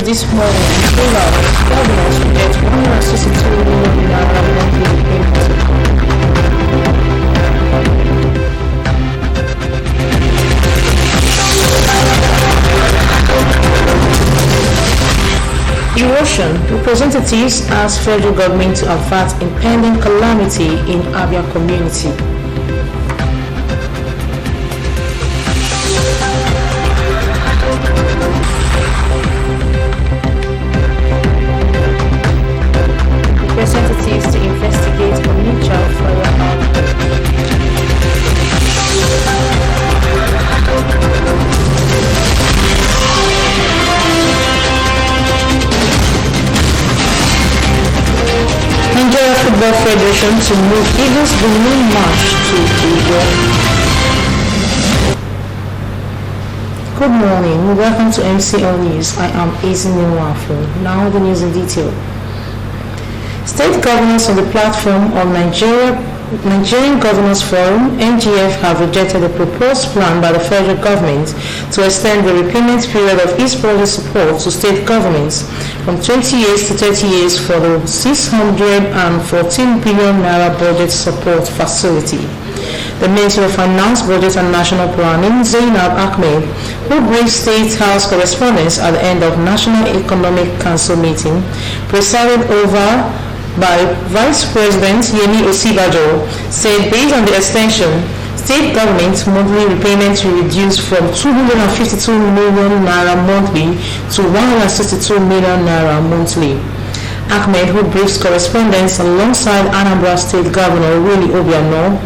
this morning, governors will get 162 million naira monthly payment. Erosion. Representatives ask federal government to avert impending calamity in Abia community. Representatives to investigate Onitsha fire outbreak. Nigeria Football Federation to move Eagles balloon march to Uyo. Good morning, welcome to MCL News. I am Izini Wafu. Now the news in detail. State governors on the platform of Nigerian Governors Forum, NGF, have rejected the proposed plan by the federal government to extend the repayment period of its budget support to state governments from 20 years to 30 years for the 614 billion naira budget support facility. The Minister of Finance, Budget and National Planning, Zainab Ahmed, who briefed State House correspondents at the end of National Economic Council meeting, presided over by Vice President Yemi Osibajo, said based on the extension, state government monthly repayments will reduce from 252 million naira monthly to 162 million naira monthly. Ahmed, who briefs correspondents alongside Anambra State Governor Willie Obiano,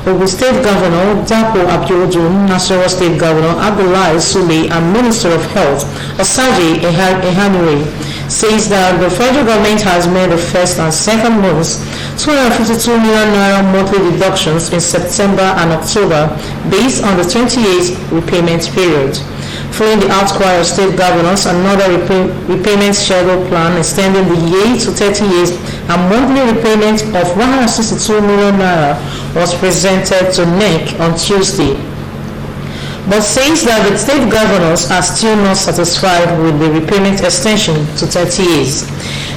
Ogun State Governor Dapo Abiodun, Nasarawa State Governor Abdullahi Sule, and Minister of Health Osaje Ehanure, says that the federal government has made the first and second months 252 million naira monthly deductions in September and October based on the 28th repayment period. Following the outcry of state governors, another repayment schedule plan extending the year to 30 years and monthly repayment of 162 million naira was presented to NEC on Tuesday, but says that the state governors are still not satisfied with the repayment extension to 30 years.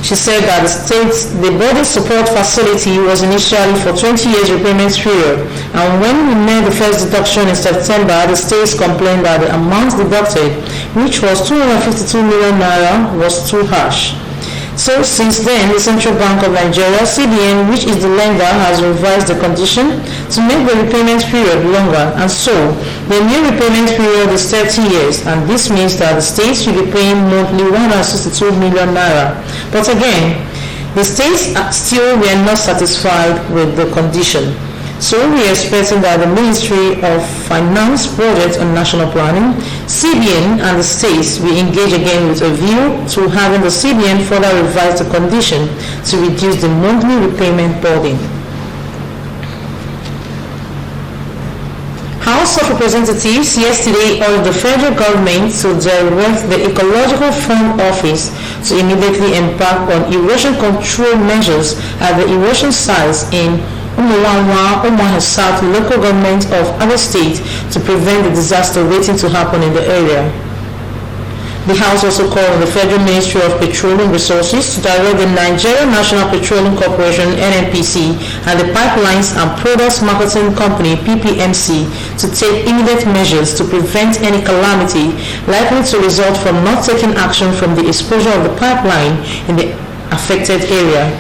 She said that the budget support facility was initially for 20 years repayment period, and when we made the first deduction in September, the states complained that the amount deducted, which was 252 million naira, was too harsh. So since then, the Central Bank of Nigeria, CBN, which is the lender, has revised the condition to make the repayment period longer, and so the new repayment period is 30 years, and this means that the states will be paying monthly 162 million naira. But again, the states still were not satisfied with the condition. So we are expecting that the Ministry of Finance, Budget and National Planning, CBN, and the states will engage again with a view to having the CBN further revise the condition to reduce the monthly repayment burden. House of Representatives yesterday urged the federal government to direct the Ecological Fund Office to immediately embark on erosion control measures at the erosion sites in Umuahia South local government of Abia State to prevent the disaster waiting to happen in the area. The House also called on the Federal Ministry of Petroleum Resources to direct the Nigerian National Petroleum Corporation (NNPC) and the Pipelines and Products Marketing Company (PPMC) to take immediate measures to prevent any calamity likely to result from not taking action from the exposure of the pipeline in the affected area.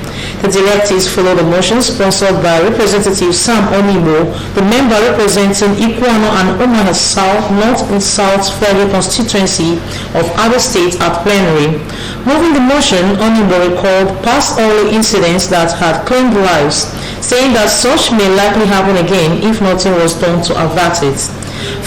The directives follow the motion sponsored by Representative Sam Onimo, the member representing Ikuano and Umuahia South, North and South Federal Constituency of Abia State at plenary. Moving the motion, Onimo recalled past early incidents that had claimed lives, saying that such may likely happen again if nothing was done to avert it.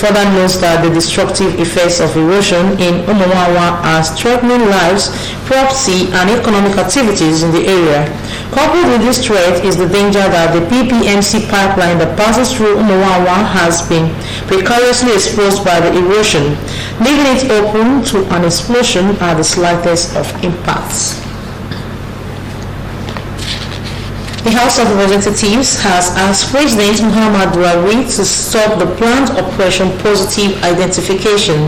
Further notes that the destructive effects of erosion in Umuahia are threatening lives, property, and economic activities in the area. Coupled with this threat is the danger that the PPMC pipeline that passes through Umuahia has been precariously exposed by the erosion, leaving it open to an explosion at the slightest of impacts. The House of Representatives has asked President Muhammad Buhari to stop the planned Operation Positive Identification.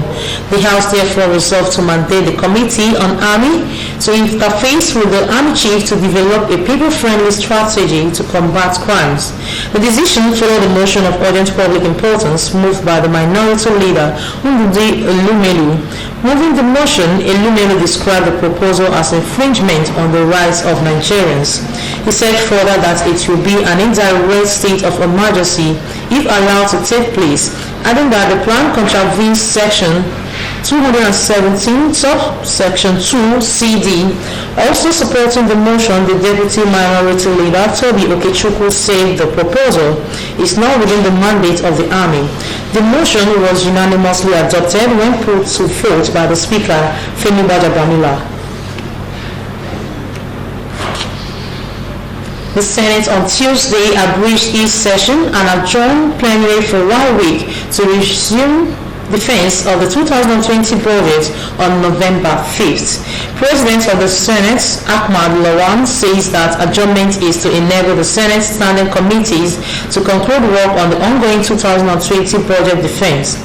The House therefore resolved to mandate the Committee on Army to interface with the Army Chief to develop a people-friendly strategy to combat crimes. The decision followed a motion of urgent public importance moved by the Minority Leader Ndudi Elumelu. Moving the motion, Elumelu described the proposal as infringement on the rights of Nigerians. He said further that it will be an indirect state of emergency if allowed to take place, adding that the plan contravenes Section 217, subsection 2 CD. Also supporting the motion, the Deputy Minority Leader Toby Okechukwu said the proposal is not within the mandate of the Army. The motion was unanimously adopted when put to vote by the Speaker, Femi Gbajabamila. The Senate on Tuesday abridged its session and adjourned plenary for 1 week to resume defense of the 2020 budget on November 5th. President of the Senate, Ahmad Lawan, says that adjournment is to enable the Senate standing committees to conclude work on the ongoing 2020 budget defense.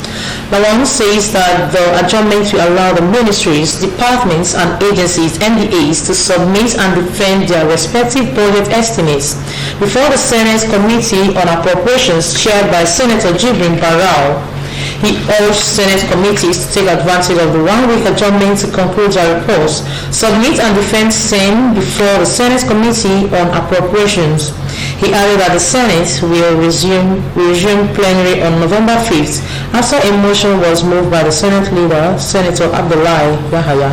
Lawan says that the adjournment will allow the ministries, departments and agencies (NDAs) to submit and defend their respective budget estimates before the Senate Committee on Appropriations chaired by Senator Jibrin Barau. He urged Senate committees to take advantage of the 1 week adjournment to conclude their reports, submit and defend same before the Senate Committee on Appropriations. He added that the Senate will resume plenary on November 5th after a motion was moved by the Senate leader, Senator Abdullahi Yahaya.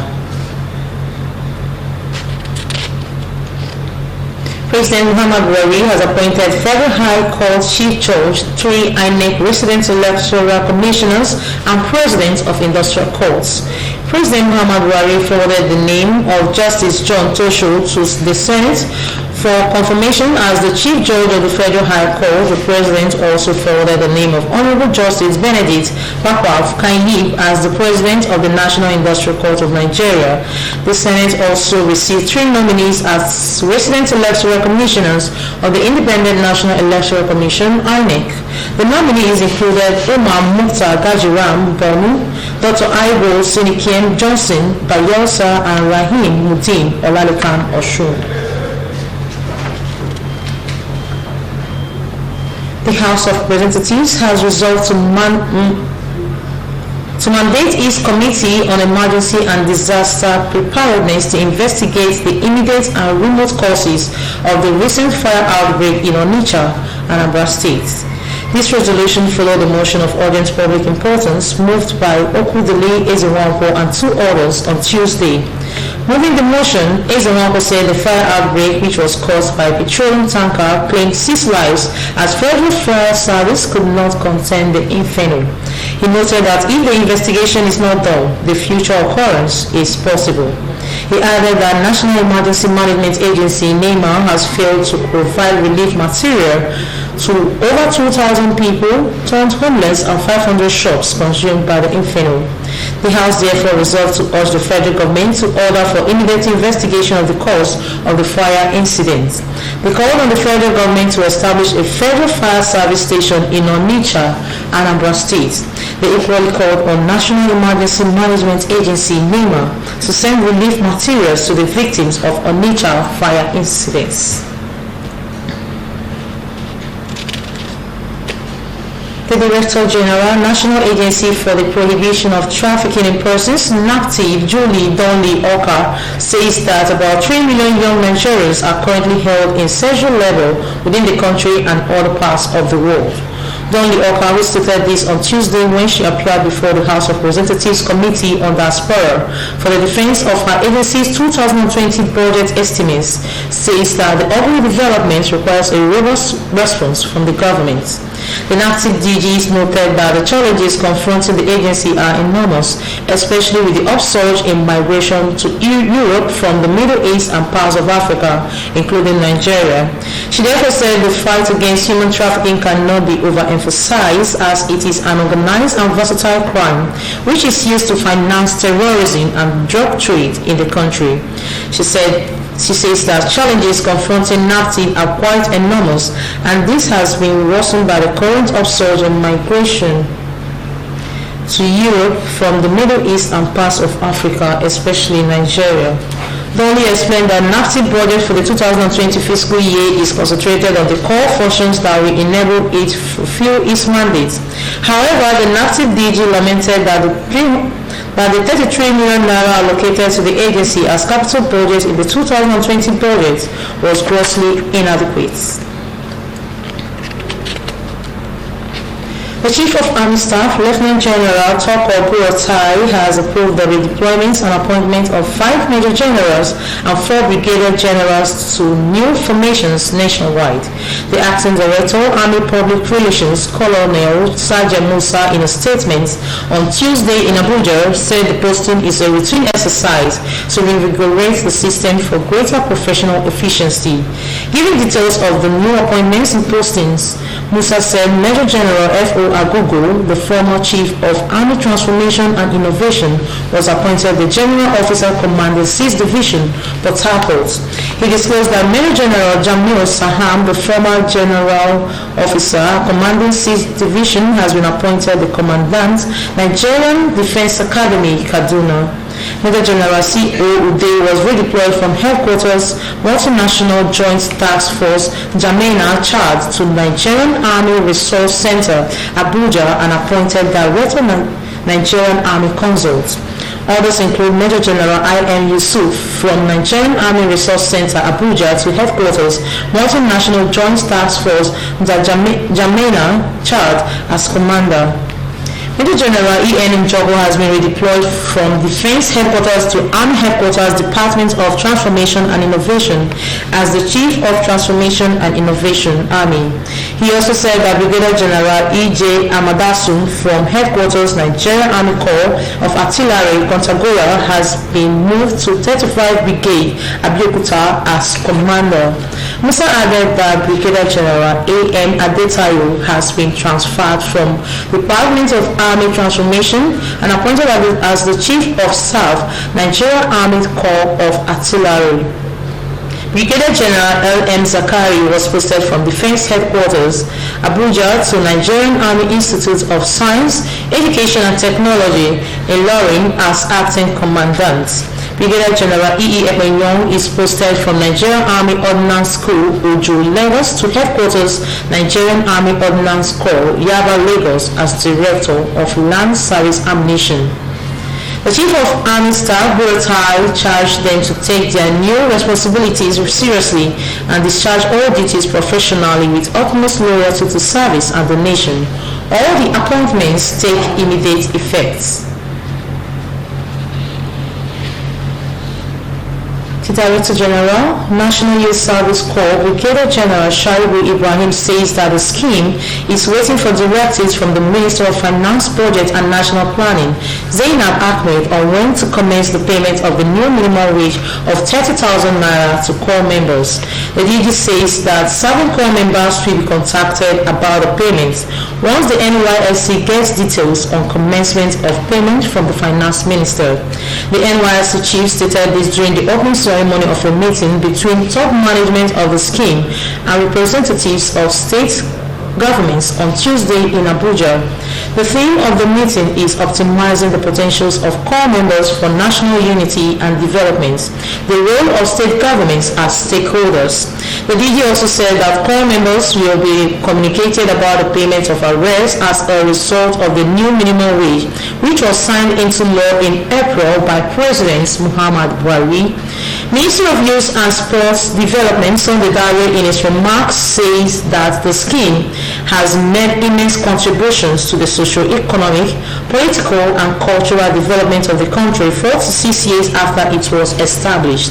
President Muhammad Buhari has appointed Federal High Court Chief Judge, 3 INEC Resident Electoral Commissioners, and President of Industrial Courts. President Muhammad Buhari forwarded the name of Justice John Tosho to the Senate for confirmation as the Chief Judge of the Federal High Court. The President also forwarded the name of Honorable Justice Benedict Bakwaf Kainib as the President of the National Industrial Court of Nigeria. The Senate also received 3 nominees as Resident Electoral Commissioners of the Independent National Electoral Commission, INEC. The nominees included Umar Mukhtar Gajiram Bonu, Dr. Aibo Sinikiem Johnson Bayelsa, and Rahim Muddin Olalekan Oshun. The House of Representatives has resolved to mandate its Committee on Emergency and Disaster Preparedness to investigate the immediate and remote causes of the recent fire outbreak in Onitsha, Anambra State. This resolution followed a motion of urgent public importance moved by Okudili Ezewanko and 2 others on Tuesday. Moving the motion, Ezewanko said the fire outbreak, which was caused by a petroleum tanker, claimed 6 lives as Federal Fire Service could not contain the inferno. He noted that if the investigation is not done, the future occurrence is possible. He added that National Emergency Management Agency (NEMA) has failed to provide relief material to over 2,000 people turned homeless and 500 shops consumed by the inferno. The House therefore resolved to urge the federal government to order for immediate investigation of the cause of the fire incident. They called on the federal government to establish a federal fire service station in Onitsha, Anambra State. They equally called on National Emergency Management Agency (NEMA) to send relief materials to the victims of Onitsha fire incidents. The Director General, National Agency for the Prohibition of Trafficking in Persons, NAPTIP, Julie Donley Oka, says that about 3 million young Nigerians are currently held in sexual labor within the country and other parts of the world. Donley Oka stated this on Tuesday when she appeared before the House of Representatives Committee on Diaspora for the defense of her agency's 2020 budget estimates, says that the ugly development requires a robust response from the government. The NAPTIP DGs noted that the challenges confronting the agency are enormous, especially with the upsurge in migration to Europe from the Middle East and parts of Africa, including Nigeria. She therefore said the fight against human trafficking cannot be overemphasized, as it is an organized and versatile crime which is used to finance terrorism and drug trade in the country. She said She says that challenges confronting NAFTA are quite enormous, and this has been worsened by the current upsurge in migration to Europe from the Middle East and parts of Africa, especially Nigeria. Dolly explained that NAFTA budget for the 2020 fiscal year is concentrated on the core functions that will enable it to fulfill its mandate. However, the NAFTA DG lamented that the 33 million naira allocated to the agency as capital budget in the 2020 budget was grossly inadequate. The Chief of Army Staff, Lieutenant General Toko Buratai, has approved the redeployment and appointment of 5 Major Generals and 4 Brigadier Generals to new formations nationwide. The Acting Director, Army Public Relations, Colonel Sergeant Musa, in a statement on Tuesday in Abuja, said the posting is a routine exercise to reinvigorate the system for greater professional efficiency. Giving details of the new appointments and postings, Musa said Major General F.O. Agugu, the former Chief of Army Transformation and Innovation, was appointed the General Officer commanding 6th Division, Port Harcourt. He disclosed that Major General Jamil Saham, the former General Officer commanding 6th Division, has been appointed the Commandant, Nigerian Defense Academy, Kaduna. Major General C.O. Ude was redeployed from Headquarters Multinational Joint Task Force Jamena, Chad, to Nigerian Army Resource Center, Abuja, and appointed Director Nigerian Army Consult. Others include Major General I.M. Yusuf from Nigerian Army Resource Center, Abuja, to Headquarters Multinational Joint Task Force Jamena, Chad, as Commander. Major General E.N. Njogo has been redeployed from Defense Headquarters to Army Headquarters Department of Transformation and Innovation as the Chief of Transformation and Innovation Army. He also said that Brigadier General E.J. Amadasun from Headquarters Nigerian Army Corps of Artillery, Kontagora, has been moved to 35 Brigade, Abeokuta, as Commander. Musa added that Brigadier General A.M. Adetayo has been transferred from Department of Army Transformation and appointed as the Chief of Staff, Nigerian Army Corps of Artillery. Brigadier General L.M. Zakari was posted from Defense Headquarters, Abuja, to Nigerian Army Institute of Science, Education and Technology, Ilorin, as Acting Commandant. Brigadier General E.E. Ekpenyong is posted from Nigerian Army Ordnance School, Ojo, Lagos, to Headquarters Nigerian Army Ordnance Corps, Yaba, Lagos, as Director of Land Service Ammunition. The Chief of Army Staff, Buratai, charged them to take their new responsibilities seriously and discharge all duties professionally with utmost loyalty to service and the nation. All the appointments take immediate effect. Director General, National Youth Service Corps, Brigadier General Shaibu Ibrahim says that the scheme is waiting for directives from the Minister of Finance, Budget and National Planning, Zainab Ahmed, on when to commence the payment of the new minimum wage of 30,000 naira to corps members. The DG says that 7 corps members will be contacted about the payments once the NYSC gets details on commencement of payment from the Finance Minister. The NYSC chief stated this during the opening ceremony of a meeting between top management of the scheme and representatives of state governments on Tuesday in Abuja. The theme of the meeting is optimizing the potentials of corps members for national unity and development, the role of state governments as stakeholders. The DG also said that corps members will be communicated about the payment of arrears as a result of the new minimum wage, which was signed into law in April by President Muhammad Buhari. Ministry of Youth and Sports Development, Sunday Dare, in his remarks says that the scheme has made immense contributions to the socio-economic, political and cultural development of the country 46 years after it was established.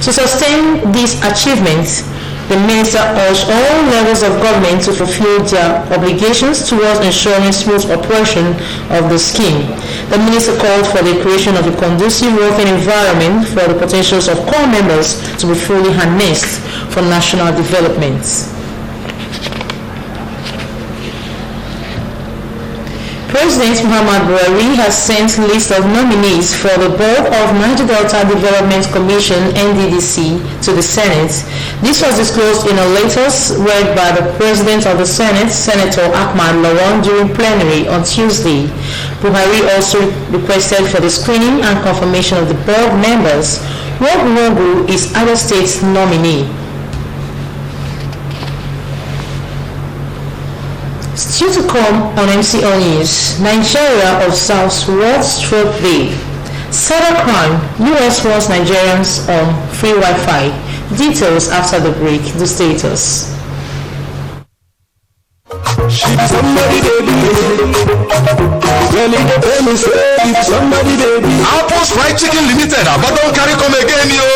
To sustain these achievements, the minister urged all levels of government to fulfill their obligations towards ensuring smooth operation of the scheme. The minister called for the creation of a conducive working environment for the potentials of corps members to be fully harnessed for national development. President Muhammad Buhari has sent a list of nominees for the board of Niger Delta Development Commission (NDDC) to the Senate. This was disclosed in a letter read by the President of the Senate, Senator Ahmad Lawan, during plenary on Tuesday. Buhari also requested for the screening and confirmation of the board members. Rob Rogu is Abia State's nominee. Still to come on MCL News, Nigeria observes World Stroke Day. Cybercrime, US warns Nigerians on free Wi-Fi. Details after the break. The status. Somebody baby, somebody baby. Apple's Fried Chicken Limited, but don't carry come again, yo.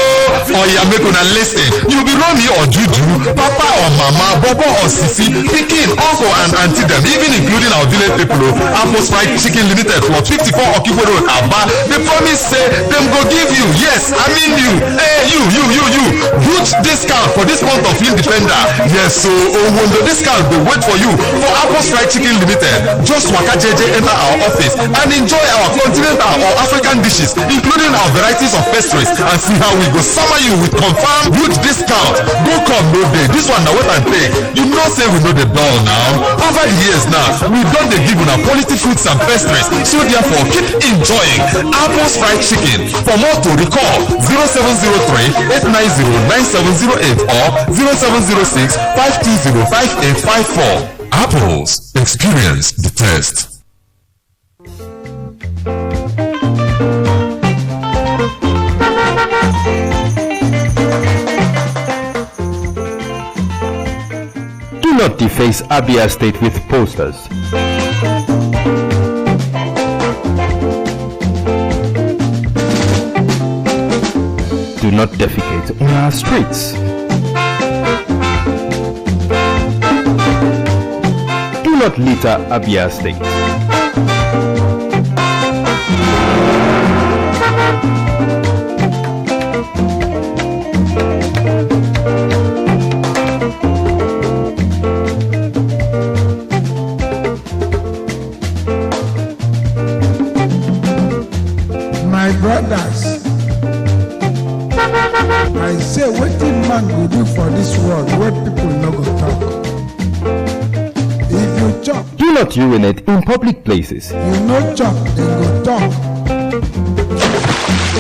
Oh yeah, make una listen. You be Romy or Juju, Papa or Mama, Bobo or Sisi, Pikin, uncle and auntie them, even including our village people. Apple's Fried Chicken Limited for 54 Okibo Road, Aba. They promise say them go give you, yes, I mean you, hey you, huge discount for this month of Independence. Yes, so when the discount they wait for you. For Apple's Fried Chicken Limited, just waka JJ enter our office and enjoy our continental or African dishes, including our varieties of pastries, and see how we go summer you with confirmed huge discount. Go come no day. This one now what I take. You know say we know the doll now. Over the years now, we done the give una quality foods and pastries. So therefore keep enjoying Apple's Fried Chicken. For more to recall 0703-890-9708 or 0706-520-5854. Apples, experience the test. Do not deface Abia State with posters. Do not defecate on our streets. Do not litter Abia State. My brothers, I say wetin man go do for this world where people no go talk. If you chop, Do not urinate in public places. you no chop, dem go talk.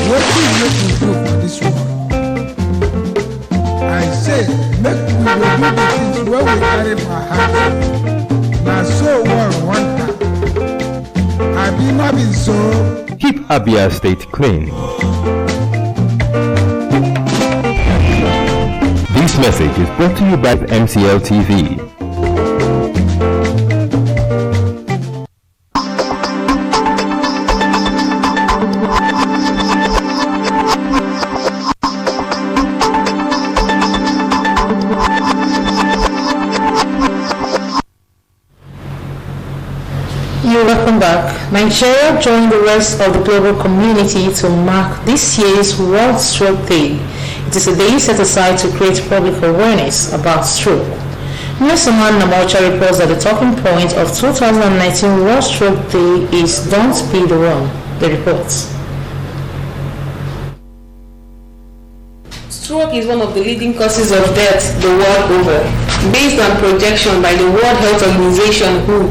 Wetin make we do for this world? I say make we go do the things wey we carry for heart. Na so world want am. Abi no be so? Keep Abia State clean. This message is brought to you by MCLtv. Welcome back. Nigeria joined the rest of the global community to mark this year's World Stroke Day. It is a day set aside to create public awareness about stroke. Nesaman Namocha reports that the talking point of 2019 World Stroke Day is "Don't be the one." The reports. Stroke is one of the leading causes of death the world over. Based on projection by the World Health Organization (WHO),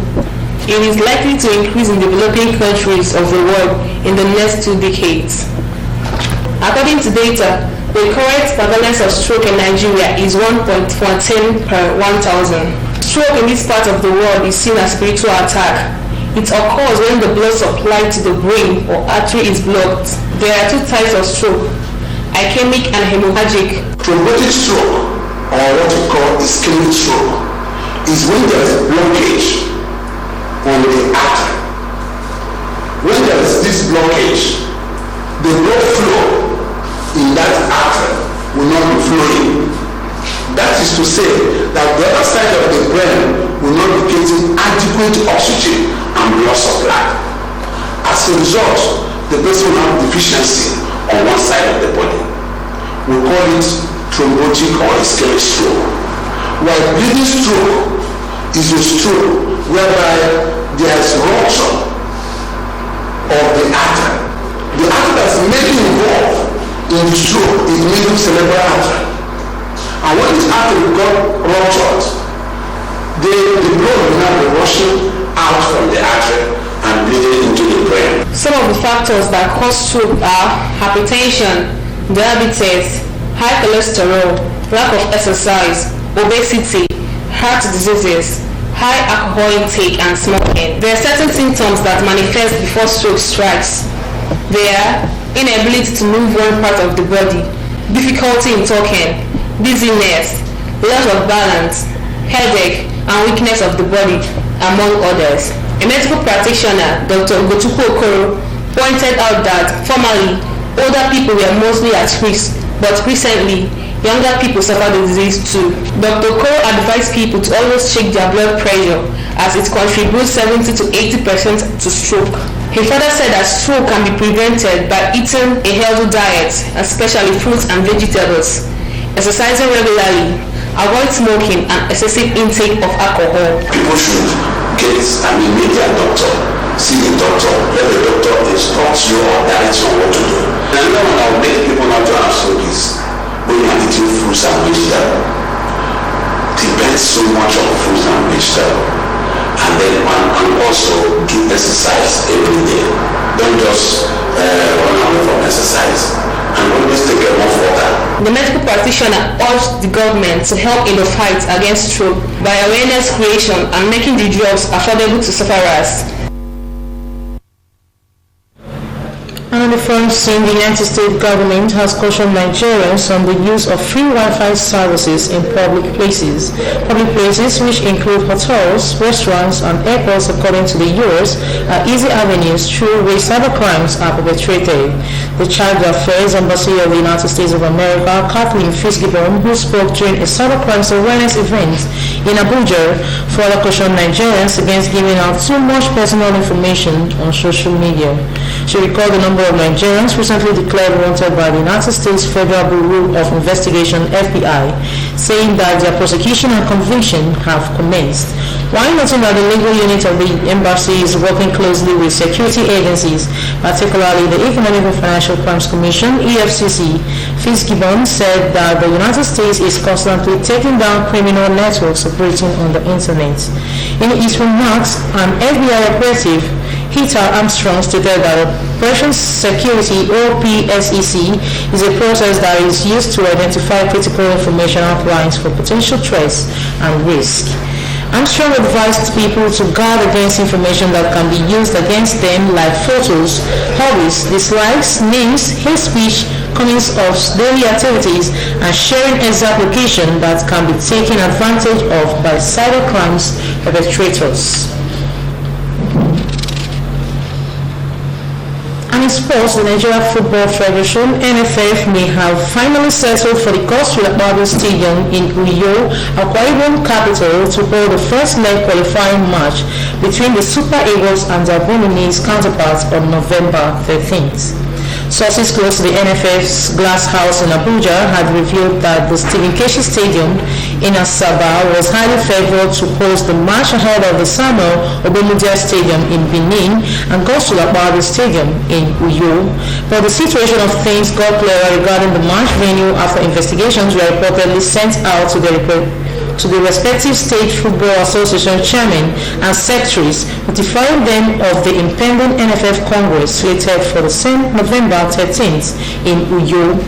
it is likely to increase in developing countries of the world in the next 2 decades. According to data, the current prevalence of stroke in Nigeria is 1.14 per 1,000. Stroke in this part of the world is seen as spiritual attack. It occurs when the blood supply to the brain or artery is blocked. There are 2 types of stroke: ischemic and hemorrhagic. Thrombotic stroke, or what we call ischemic stroke, is when there is blockage on the artery. When there is this blockage, the blood flow in that artery will not be flowing. That is to say that the other side of the brain will not be getting adequate oxygen and blood supply. As a result, the person will have deficiency on one side of the body. We call it thrombotic or ischemic stroke. While bleeding stroke is a stroke whereby there is rupture stroke is middle cerebral artery. And when this artery got ruptured, the blood will now be rushing out from the artery and bleeding into the brain. Some of the factors that cause stroke are hypertension, diabetes, high cholesterol, lack of exercise, obesity, heart diseases, high alcohol intake, and smoking. There are certain symptoms that manifest before stroke strikes. They are inability to move one part of the body, difficulty in talking, dizziness, loss of balance, headache, and weakness of the body, among others. A medical practitioner, Dr. Ugochukwu Okoro, pointed out that formerly, older people were mostly at risk, but recently, younger people suffer the disease too. Dr. Okoro advised people to always check their blood pressure as it contributes 70 to 80% to stroke. He further said that stroke can be prevented by eating a healthy diet, especially fruits and vegetables, exercising regularly, avoid smoking, and excessive intake of alcohol. People should meet their doctor, see the doctor, let the doctor instruct you or direct you on what to do. And another one that will make people not to have stroke is when you are eating fruits and vegetables. Depend so much on fruits and vegetables. And then and also do exercise every day. Don't just run away from exercise. And always take a more water. The medical practitioner urged the government to help in the fight against stroke by awareness creation and making the drugs affordable to sufferers. And on the front scene, the United States government has cautioned Nigerians on the use of free Wi-Fi services in public places. Public places, which include hotels, restaurants, and airports, according to the U.S., are easy avenues through which cybercrimes are perpetrated. The Child Affairs Embassy of the United States of America, Kathleen Fitzgibbon, who spoke during a cybercrimes awareness event in Abuja, further cautioned Nigerians against giving out too much personal information on social media. She recalled the number of Nigerians recently declared wanted by the United States Federal Bureau of Investigation (FBI), saying that their prosecution and conviction have commenced. While noting that the legal unit of the embassy is working closely with security agencies, particularly the Economic and Financial Crimes Commission (EFCC), Fitzgibbon said that the United States is constantly taking down criminal networks operating on the internet. In his remarks, an FBI operative, Heather Armstrong, stated that Operation Security (OPSEC) is a process that is used to identify critical information outlines for potential threats and risk. Armstrong advised people to guard against information that can be used against them, like photos, hobbies, dislikes, names, hate speech, comments of daily activities, and sharing exact location that can be taken advantage of by cybercrimes perpetrators. And in sports, the Nigeria Football Federation (NFF) may have finally settled for the Godswill Akpabio Stadium in Uyo, Akwa Ibom capital, to hold the first leg qualifying match between the Super Eagles and their Beninese counterparts on November 13th. Sources close to the NFF's glass house in Abuja had revealed that the Stephen Keshi Stadium in Asaba was highly favored to host the match ahead of the Samuel Obamudia Stadium in Benin and Godswill Akpabio Stadium in Uyo. But the situation of things got clearer regarding the match venue after investigations were reportedly sent out to the respective state football association chairmen and secretaries, notifying them of the impending NFF Congress slated for the same November 13th in Uyo.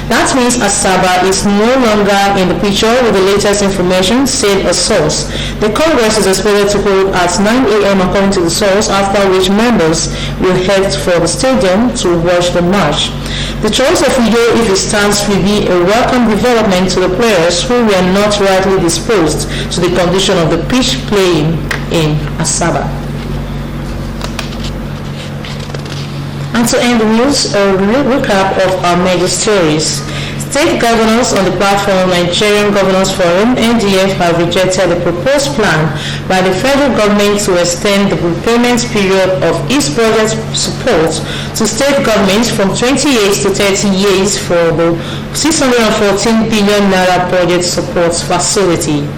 That means Asaba is no longer in the picture with the latest information, said a source. The Congress is expected to hold at 9 a.m. according to the source, after which members will head for the stadium to watch the match. The choice of Uyo, if it stands, will be a welcome development to the players who were not rightly disposed to the condition of the pitch playing in Asaba. And to end the news, a recap of our major stories. State governors on the platform Nigerian Governors Forum (NGF) have rejected the proposed plan by the federal government to extend the repayment period of its budget support to state governments from 28 to 30 years for the 614 billion naira budget support facility.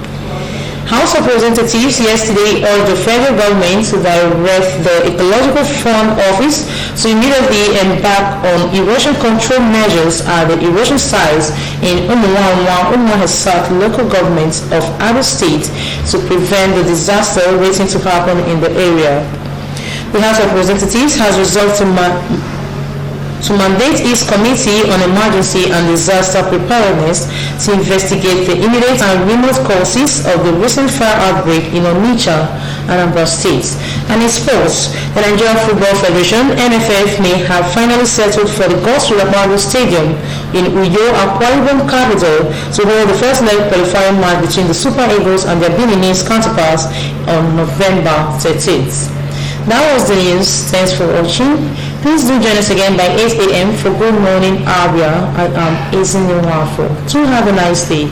House of Representatives yesterday urged the federal government to direct the Ecological Fund Office to immediately embark on erosion control measures at the erosion sites in Umuahia local government of Abia State to prevent the disaster waiting to happen in the area. The House of Representatives has resolved to mandate its Committee on Emergency and Disaster Preparedness to investigate the immediate and remote causes of the recent fire outbreak in Onitsha, Anambra State. And in sports, the Nigerian Football Federation (NFF) may have finally settled for the Godswill Stadium in Uyo, Akwa Ibom capital, to hold the first leg qualifying match between the Super Eagles and their Beninese counterparts on November 13th. That was the news. Thanks for watching. Please do join us again by 8 a.m. for Good Morning Abia. I am Ezine Nwafo. Do have a nice day.